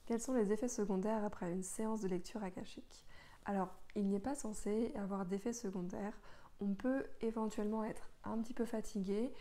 Quels sont les effets secondaires après une séance de lecture akashique? Alors, il n'est pas censé avoir d'effets secondaires. On peut éventuellement être un petit peu fatigué,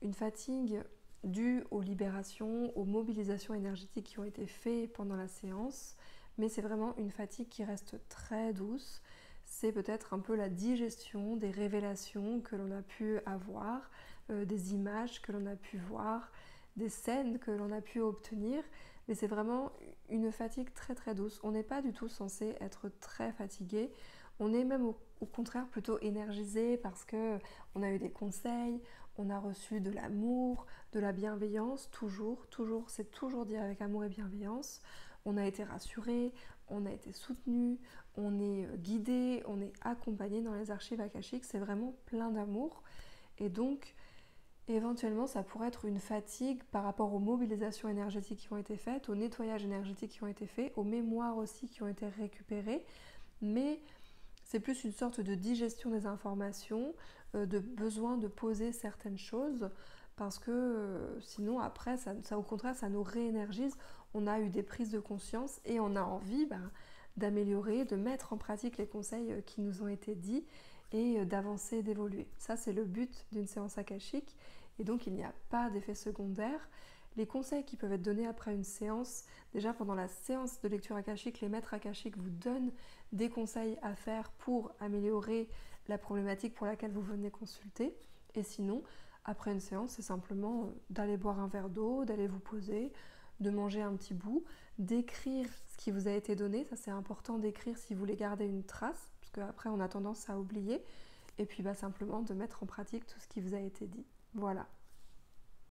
une fatigue due aux libérations, aux mobilisations énergétiques qui ont été faites pendant la séance, mais c'est vraiment une fatigue qui reste très douce. C'est peut-être un peu la digestion des révélations que l'on a pu avoir, des images que l'on a pu voir, des scènes que l'on a pu obtenir, mais c'est vraiment une fatigue très très douce. On n'est pas du tout censé être très fatigué, on est même au contraire plutôt énergisé parce que on a eu des conseils, on a reçu de l'amour, de la bienveillance, toujours, c'est toujours dit avec amour et bienveillance. On a été rassuré, on a été soutenu, on est guidé, on est accompagné dans les archives akashiques, c'est vraiment plein d'amour. Et donc, éventuellement, ça pourrait être une fatigue par rapport aux mobilisations énergétiques qui ont été faites, au nettoyage énergétique qui ont été faits, aux mémoires aussi qui ont été récupérées, mais c'est plus une sorte de digestion des informations, de besoin de poser certaines choses, parce que sinon après, au contraire, ça nous réénergise. On a eu des prises de conscience et on a envie d'améliorer, de mettre en pratique les conseils qui nous ont été dits et d'avancer, d'évoluer. Ça, c'est le but d'une séance akashique, et donc il n'y a pas d'effet secondaire. Les conseils qui peuvent être donnés après une séance, déjà pendant la séance de lecture akashique, les maîtres akashiques vous donnent des conseils à faire pour améliorer la problématique pour laquelle vous venez consulter. Et sinon, après une séance, c'est simplement d'aller boire un verre d'eau, d'aller vous poser, de manger un petit bout, d'écrire ce qui vous a été donné. Ça, c'est important d'écrire si vous voulez garder une trace, parce qu'après, on a tendance à oublier. Et puis simplement de mettre en pratique tout ce qui vous a été dit. Voilà.